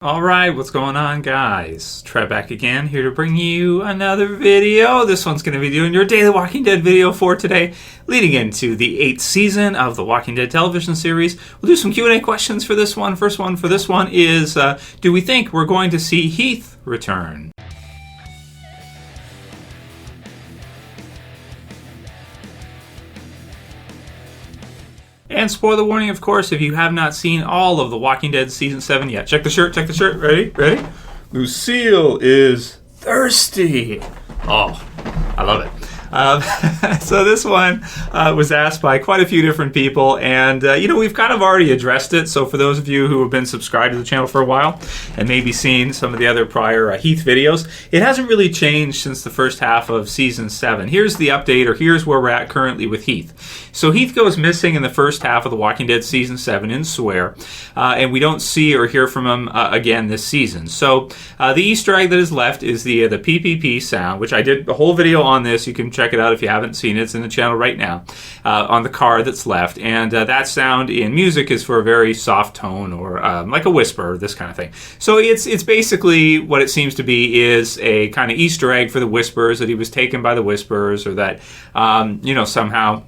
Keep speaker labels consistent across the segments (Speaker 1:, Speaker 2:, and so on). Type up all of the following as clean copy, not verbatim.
Speaker 1: Alright, what's going on, guys? Trev back again, here to bring you another video. This one's going to be doing your daily Walking Dead video for today, leading into the 8th season of the Walking Dead television series. We'll do some Q&A questions for this one. First one for this one is, do we think we're going to see Heath return? And spoiler warning, of course, if you have not seen all of The Walking Dead Season 7 yet. Check the shirt, ready? Lucille is thirsty. Oh, I love it. So this one was asked by quite a few different people, and we've kind of already addressed it. So for those of you who have been subscribed to the channel for a while and maybe seen some of the other prior Heath videos, it hasn't really changed since the first half of Season 7. Here's the update, or here's where we're at currently with Heath. So Heath goes missing in the first half of The Walking Dead Season 7 in Swear, and we don't see or hear from him again this season. So the Easter egg that is left is the PPP sound, which I did a whole video on this. You can check it out if you haven't seen it. It's in the channel right now on the card that's left. And that sound in music is for a very soft tone, or like a whisper, this kind of thing. So it's basically what it seems to be is a kind of Easter egg for the Whisperers, that he was taken by the Whisperers, or that, somehow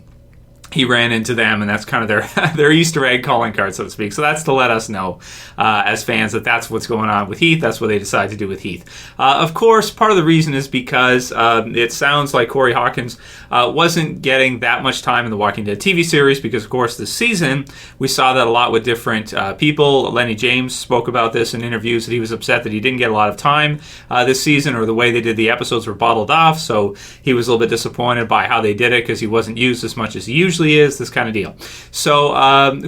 Speaker 1: he ran into them, and that's kind of their Easter egg calling card, so to speak. So that's to let us know as fans that that's what's going on with Heath. That's what they decided to do with Heath. Of course, part of the reason is because it sounds like Corey Hawkins wasn't getting that much time in the Walking Dead TV series, because, of course, this season we saw that a lot with different people. Lenny James spoke about this in interviews, that he was upset that he didn't get a lot of time this season, or the way they did the episodes were bottled off, so he was a little bit disappointed by how they did it, because he wasn't used as much as he usually is, this kind of deal. So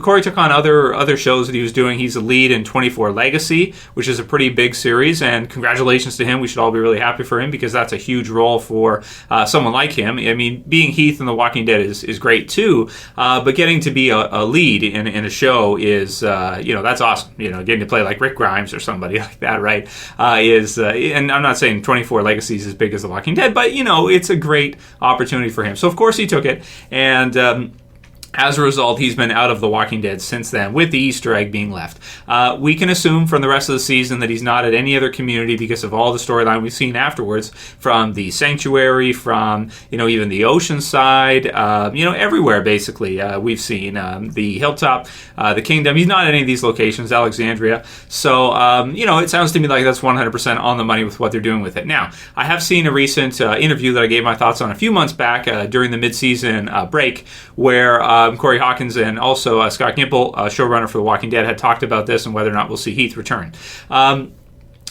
Speaker 1: Corey took on other shows that he was doing. He's a lead in 24 Legacy, which is a pretty big series, and congratulations to him. We should all be really happy for him, because that's a huge role for someone like him. I mean, being Heath in The Walking Dead is great too, but getting to be a lead in a show is, that's awesome. Getting to play like Rick Grimes or somebody like that, right, and I'm not saying 24 Legacy is as big as The Walking Dead, but, it's a great opportunity for him. So, of course, he took it, and as a result, he's been out of The Walking Dead since then, with the Easter egg being left. We can assume from the rest of the season that he's not at any other community, because of all the storyline we've seen afterwards, from the Sanctuary, from, even the Ocean Side, everywhere, basically. We've seen the Hilltop, the Kingdom. He's not at any of these locations, Alexandria. So, it sounds to me like that's 100% on the money with what they're doing with it. Now, I have seen a recent interview that I gave my thoughts on a few months back during the mid-season break, where Corey Hawkins and also Scott Gimple, showrunner for The Walking Dead, had talked about this and whether or not we'll see Heath return.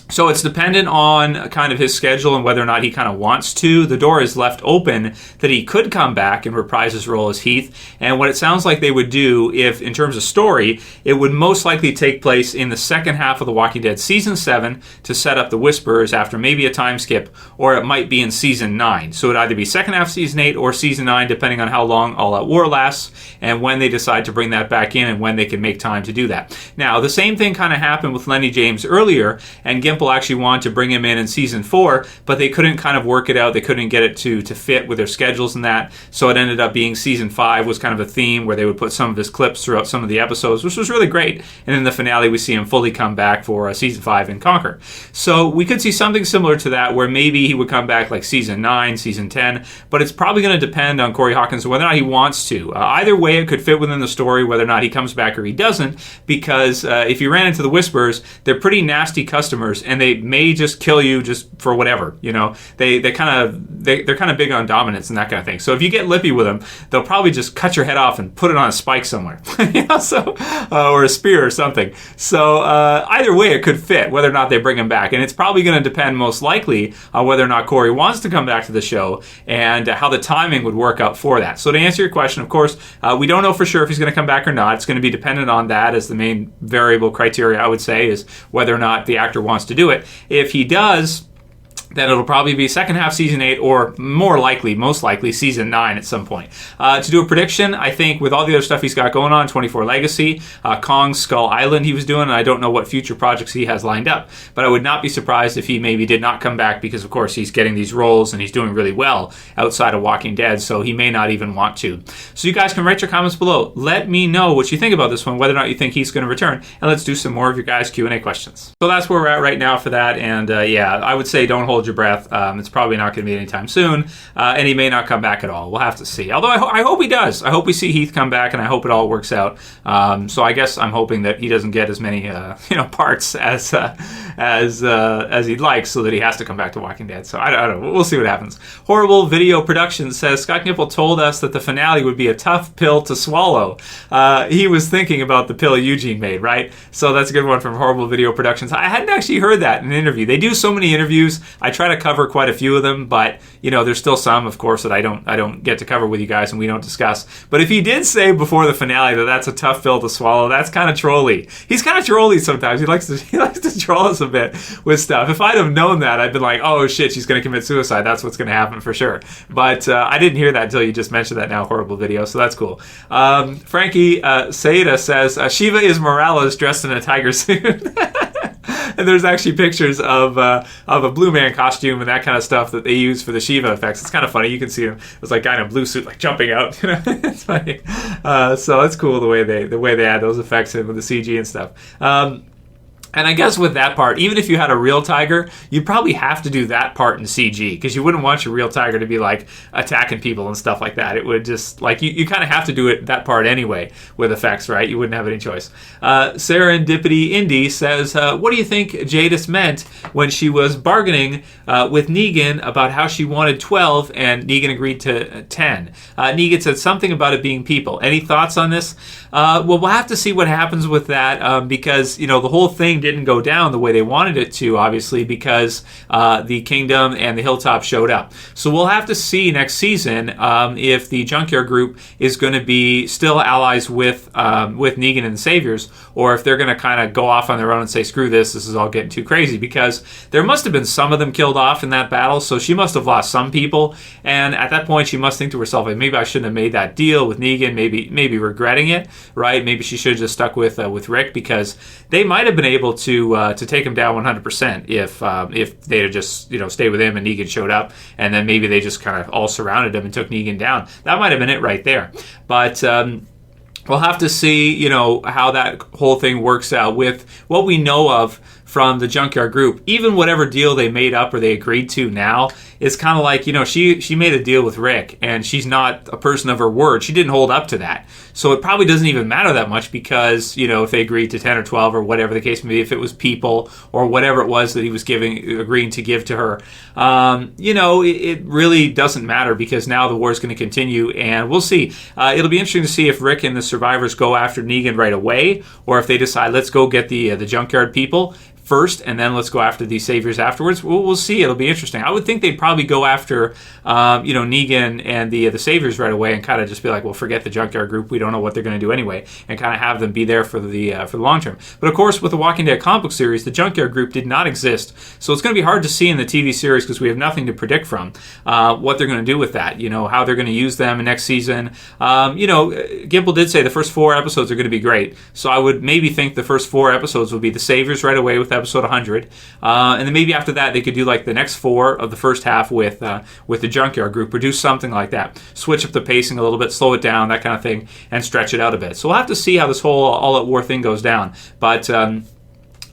Speaker 1: So it's dependent on kind of his schedule and whether or not he kind of wants to. The door is left open that he could come back and reprise his role as Heath. And what it sounds like they would do, if in terms of story, it would most likely take place in the second half of The Walking Dead Season 7 to set up the Whisperers after maybe a time skip, or it might be in Season 9. So it'd either be second half Season 8 or Season 9, depending on how long All Out War lasts and when they decide to bring that back in and when they can make time to do that. Now, the same thing kind of happened with Lenny James earlier, and Gimple actually wanted to bring him in Season 4, but they couldn't kind of work it out. They couldn't get it to fit with their schedules and that, so it ended up being Season 5 was kind of a theme where they would put some of his clips throughout some of the episodes, which was really great, and in the finale we see him fully come back for Season 5 and conquer. So we could see something similar to that, where maybe he would come back like Season 9, Season 10, but it's probably going to depend on Corey Hawkins whether or not he wants to. Either way, it could fit within the story, whether or not he comes back or he doesn't, because if you ran into the Whisperers, they're pretty nasty customers, and they may just kill you just for whatever. They're kind of big on dominance and that kind of thing. So if you get lippy with them, they'll probably just cut your head off and put it on a spike somewhere, or a spear or something. So either way, it could fit whether or not they bring him back, and it's probably going to depend most likely on whether or not Corey wants to come back to the show and how the timing would work out for that. So to answer your question, of course, we don't know for sure if he's going to come back or not. It's going to be dependent on that as the main variable criteria, I would say, is whether or not the actor wants to do it. If he does, then it'll probably be second half season 8 or most likely season 9 at some point. To do a prediction, I think with all the other stuff he's got going on, 24 Legacy, Kong Skull Island he was doing, and I don't know what future projects he has lined up, but I would not be surprised if he maybe did not come back because of course he's getting these roles and he's doing really well outside of Walking Dead, so he may not even want to. So you guys can write your comments below. Let me know what you think about this one, whether or not you think he's going to return, and let's do some more of your guys' Q&A questions. So that's where we're at right now for that, and yeah, I would say don't hold your breath. It's probably not going to be anytime soon, and he may not come back at all. We'll have to see. Although I hope he does. I hope we see Heath come back, and I hope it all works out. So I guess I'm hoping that he doesn't get as many parts as he'd like, so that he has to come back to Walking Dead. So I don't know. We'll see what happens. Horrible Video Productions says Scott Gimple told us that the finale would be a tough pill to swallow. He was thinking about the pill Eugene made, right? So that's a good one from Horrible Video Productions. I hadn't actually heard that in an interview. They do so many interviews. I try to cover quite a few of them, but there's still some, of course, that I don't get to cover with you guys and we don't discuss. But if he did say before the finale that that's a tough pill to swallow, that's kind of trolly. He's kind of trolly sometimes. He likes to troll us a bit with stuff. If I'd have known that, I'd been like, oh shit, she's going to commit suicide. That's what's going to happen for sure. But I didn't hear that until you just mentioned that now, Horrible Video, so that's cool. Frankie Saitta says Shiva is Morales dressed in a tiger suit. And there's actually pictures of a Blue Man costume and that kind of stuff that they use for the Shiva effects. It's kind of funny. You can see him. It's like a guy in a blue suit, like jumping out. It's funny. So it's cool the way they add those effects in with the CG and stuff. And I guess with that part, even if you had a real tiger, you'd probably have to do that part in CG because you wouldn't want your real tiger to be like attacking people and stuff like that. It would just like you kind of have to do that part anyway with effects, right? You wouldn't have any choice. Serendipityindy says, what do you think Jadis meant when she was bargaining with Negan about how she wanted 12 and Negan agreed to 10? Negan said something about it being people. Any thoughts on this? Well, we'll have to see what happens with that because the whole thing didn't go down the way they wanted it to, obviously, because the Kingdom and the Hilltop showed up. So we'll have to see next season if the Junkyard group is going to be still allies with Negan and the Saviors, or if they're going to kind of go off on their own and say, screw this is all getting too crazy, because there must have been some of them killed off in that battle, so she must have lost some people, and at that point she must think to herself, like, maybe I shouldn't have made that deal with Negan, maybe regretting it, right? Maybe she should have just stuck with Rick, because they might have been able to take him down 100% if they had just stayed with him and Negan showed up, and then maybe they just kind of all surrounded him and took Negan down. That might have been it right there. But we'll have to see how that whole thing works out with what we know of from the Junkyard group. Even whatever deal they made up or they agreed to now is kind of like, she made a deal with Rick, and she's not a person of her word. She didn't hold up to that. So it probably doesn't even matter that much because, if they agreed to 10 or 12 or whatever the case may be, if it was people or whatever it was that he was agreeing to give to her, it really doesn't matter because now the war is going to continue, and we'll see. It'll be interesting to see if Rick and the survivors go after Negan right away, or if they decide, let's go get the Junkyard people first, and then let's go after these Saviors afterwards. We'll see. It'll be interesting. I would think they'd probably go after, Negan and the Saviors right away, and kind of just be like, well, forget the Junkyard group. We don't know what they're going to do anyway, and kind of have them be there for the long term. But of course, with the Walking Dead comic book series, the Junkyard group did not exist, so it's going to be hard to see in the TV series because we have nothing to predict from what they're going to do with that. How they're going to use them in next season. Gimple did say the first 4 episodes are going to be great, so I would maybe think the first 4 episodes will be the Saviors right away with episode 100, and then maybe after that they could do like the next 4 of the first half with the Junkyard group, or do something like that, switch up the pacing a little bit, slow it down, that kind of thing, and stretch it out a bit. So we'll have to see how this whole all out war thing goes down, but I'm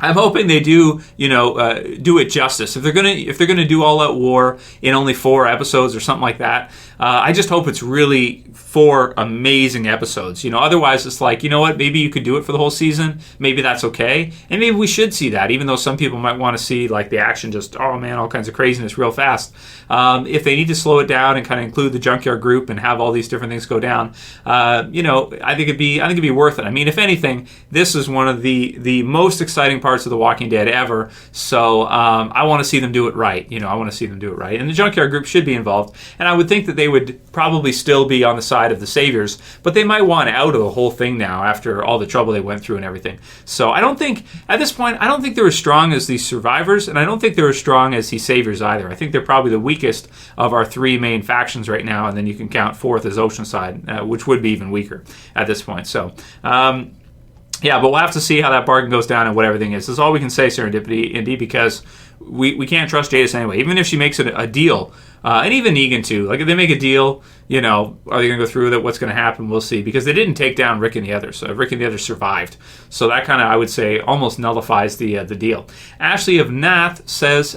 Speaker 1: hoping they do it justice. If they're gonna do all out war in only 4 episodes or something like that, I just hope it's really 4 amazing episodes. Otherwise it's like, what, maybe you could do it for the whole season. Maybe that's okay, and maybe we should see that, even though some people might want to see like the action, just all kinds of craziness real fast. If they need to slow it down and kind of include the Junkyard group and have all these different things go down, I think it'd be worth it. I mean, if anything, this is one of the most exciting parts of The Walking Dead ever. So I want to see them do it right. I want to see them do it right, and the Junkyard group should be involved. And I would think that they would probably still be on the side of the saviors, but they might want out of the whole thing now after all the trouble they went through and everything. So I don't think, at this point, I don't think they're as strong as these survivors, and I don't think they're as strong as these saviors either. I think they're probably the weakest of our three main factions right now, and then you can count fourth as Oceanside, which would be even weaker at this point. So, yeah, but we'll have to see how that bargain goes down and what everything is. That's all we can say, Serendipity, because we can't trust Jadis anyway. Even if she makes it a deal, and even Negan too. Like if they make a deal, you know, are they going to go through with it? What's going to happen? We'll see. Because they didn't take down Rick and the others. So Rick and the others survived. So that kind of, I would say, almost nullifies the deal. Ashley of Naath says,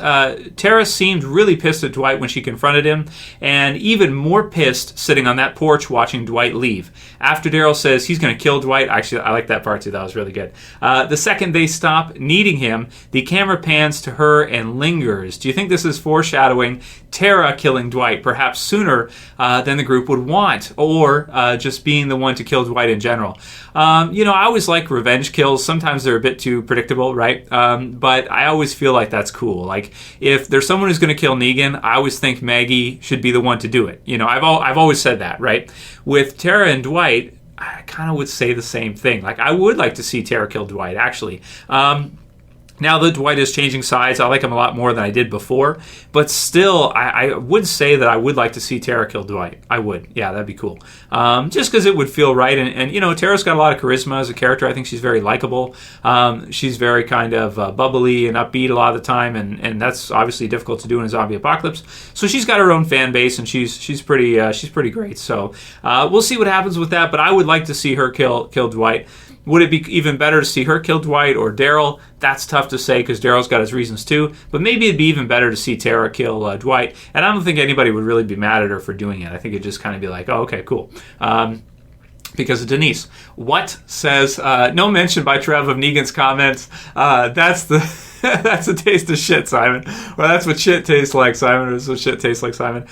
Speaker 1: Tara seemed really pissed at Dwight when she confronted him, and even more pissed sitting on that porch watching Dwight leave. After Daryl says he's going to kill Dwight, actually, I like that part too. That was really good. The second they stop needing him, the camera pans to her and lingers. Do you think this is foreshadowing Tara killing Dwight, perhaps sooner than the group would want, or just being the one to kill Dwight in general? You know, I always like revenge kills. Sometimes they're a bit too predictable, right? But I always feel like that's cool. Like, if there's someone who's going to kill Negan, I always think Maggie should be the one to do it. You know, I've always said that, right? With Tara and Dwight, I kind of would say the same thing. Like, I would like to see Tara kill Dwight, actually. Now that Dwight is changing sides, I like him a lot more than I did before. But still, I would say that I would like to see Tara kill Dwight. I would. Yeah, that'd be cool. Just because it would feel right. And, you know, Tara's got a lot of charisma as a character. I think she's very likable. She's very kind of bubbly and upbeat a lot of the time. And that's obviously difficult to do in a zombie apocalypse. So she's got her own fan base, and she's pretty great. So we'll see what happens with that. But I would like to see her kill Dwight. Would it be even better to see her kill Dwight or Daryl? That's tough to say because Daryl's got his reasons too. But maybe it'd be even better to see Tara kill Dwight. And I don't think anybody would really be mad at her for doing it. I think it'd just kind of be like, oh, okay, cool. Because of Denise. What says, no mention by Trev of Negan's comments. That's a taste of shit, Simon. Well, that's what shit tastes like, Simon. That's what shit tastes like, Simon.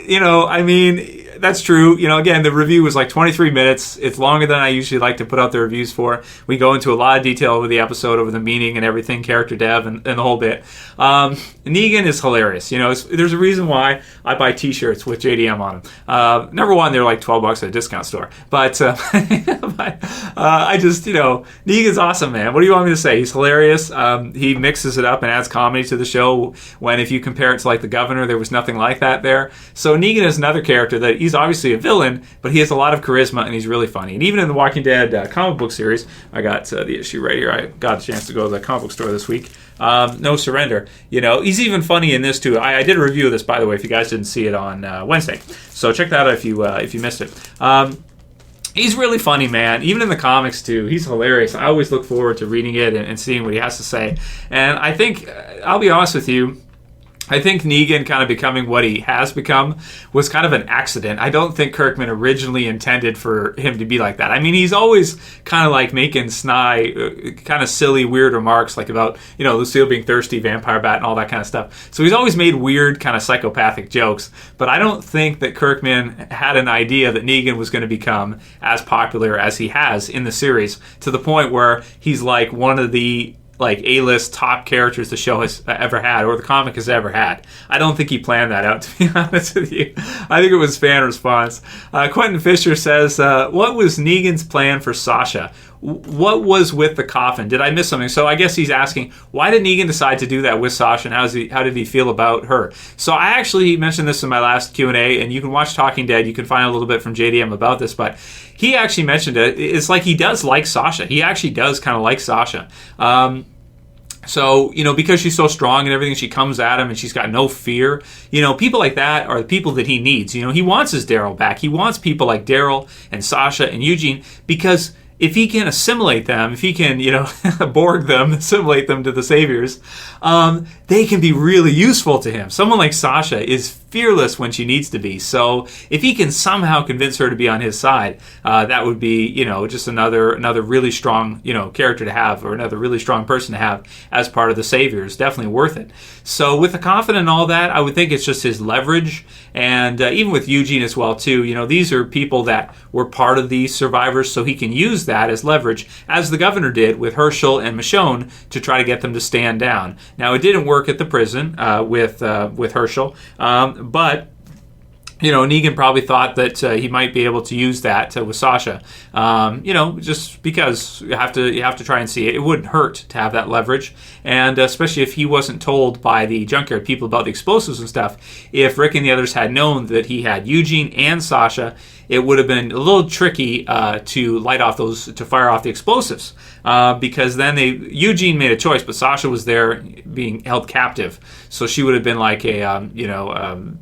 Speaker 1: You know, I mean, that's true. You know, again, the review was like 23 minutes. It's longer than I usually like to put out the reviews for. We go into a lot of detail over the episode, over the meaning and everything, character dev and the whole bit. Negan is hilarious. You know, there's a reason why I buy t-shirts with JDM on them. Number one, they're like $12 at a discount store. But I just, you know, Negan's awesome, man. What do you want me to say? He's hilarious. He mixes it up and adds comedy to the show when, if you compare it to like The Governor, there was nothing like that there. So Negan is another character that he's obviously a villain, but he has a lot of charisma and he's really funny. And even in the Walking Dead comic book series, I got the issue right here. I got a chance to go to the comic book store this week. No Surrender. You know, he's even funny in this too. I did a review of this, by the way, if you guys didn't see it on Wednesday. So check that out if you missed it. He's really funny, man. Even in the comics, too. He's hilarious. I always look forward to reading it and seeing what he has to say. And I think, I'll be honest with you, I think Negan kind of becoming what he has become was kind of an accident. I don't think Kirkman originally intended for him to be like that. I mean, he's always kind of like making snide, kind of silly, weird remarks, like about, you know, Lucille being thirsty, vampire bat, and all that kind of stuff. So he's always made weird, kind of psychopathic jokes. But I don't think that Kirkman had an idea that Negan was going to become as popular as he has in the series, to the point where he's like one of the like A-list top characters the show has ever had, or the comic has ever had. I don't think he planned that out, to be honest with you. I think it was fan response. Quentin Fisher says, what was Negan's plan for Sasha? What was with the coffin? Did I miss something? So I guess he's asking, why did Negan decide to do that with Sasha, and how did he feel about her? So I actually mentioned this in my last Q&A, and you can watch Talking Dead. You can find a little bit from JDM about this, but he actually mentioned it. It's like he does like Sasha. He actually does kind of like Sasha. So, you know, because she's so strong and everything, she comes at him and she's got no fear. You know, people like that are the people that he needs. You know, he wants his Daryl back. He wants people like Daryl and Sasha and Eugene, because if he can assimilate them, if he can, you know, Borg them, assimilate them to the saviors, they can be really useful to him. Someone like Sasha is fearless when she needs to be. So if he can somehow convince her to be on his side, that would be, you know, just another really strong, you know, character to have, or another really strong person to have as part of the saviors. Definitely worth it. So with the coffin and all that, I would think it's just his leverage, and even with Eugene as well too. You know, these are people that were part of these survivors, so he can use that as leverage, as the governor did with Herschel and Michonne, to try to get them to stand down. Now, it didn't work at the prison with Herschel, but Negan probably thought that he might be able to use that with Sasha. Just because you have to try and see it. It wouldn't hurt to have that leverage, and especially if he wasn't told by the Junkyard people about the explosives and stuff. If Rick and the others had known that he had Eugene and Sasha, it would have been a little tricky to fire off the explosives, because then Eugene made a choice, but Sasha was there being held captive, so she would have been like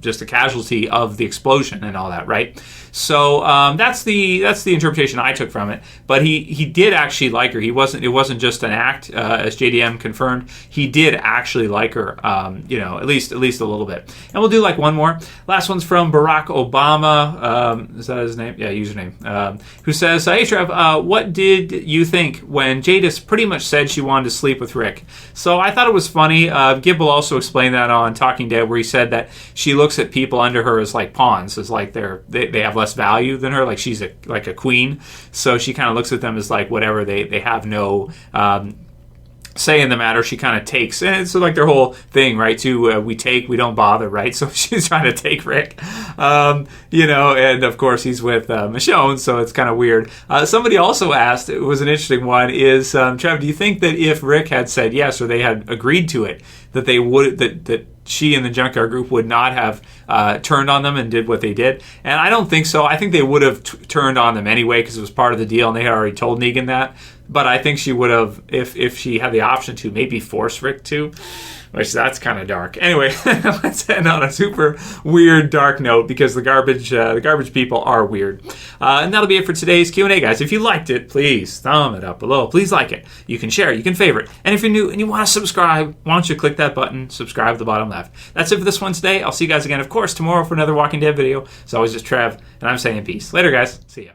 Speaker 1: just a casualty of the explosion and all that, right? So that's the interpretation I took from it. But he did actually like her. It wasn't just an act, as JDM confirmed. He did actually like her, at least a little bit. And we'll do like one more. Last one's from Barack Obama. Is that his name? Yeah, username. Who says, "Hey Trev, what did you think when Jadis pretty much said she wanted to sleep with Rick?" So I thought it was funny. Gimple also explained that on Talking Dead, where he said that she looks at people under her as like pawns, as like they have less value than her, like she's like a queen. So she kind of looks at them as like whatever, they have no say in the matter. She kind of takes, and it's like their whole thing, right? We take, we don't bother, right? So she's trying to take Rick, and of course he's with Michonne, so it's kind of weird. Somebody also asked, it was an interesting one, is Trev, do you think that if Rick had said yes, or they had agreed to it, that they would that she and the Junkyard group would not have turned on them and did what they did? And I don't think so. I think they would have turned on them anyway, because it was part of the deal and they had already told Negan that. But I think she would have, if she had the option to, maybe force Rick to, which that's kind of dark. Anyway, let's end on a super weird, dark note, because the garbage people are weird. And that'll be it for today's Q&A, guys. If you liked it, please thumb it up below. Please like it. You can share it. You can favorite. And if you're new and you want to subscribe, why don't you click that button, subscribe at the bottom left. That's it for this one today. I'll see you guys again, of course, tomorrow for another Walking Dead video. As always, it's Trev, and I'm saying peace. Later, guys. See ya.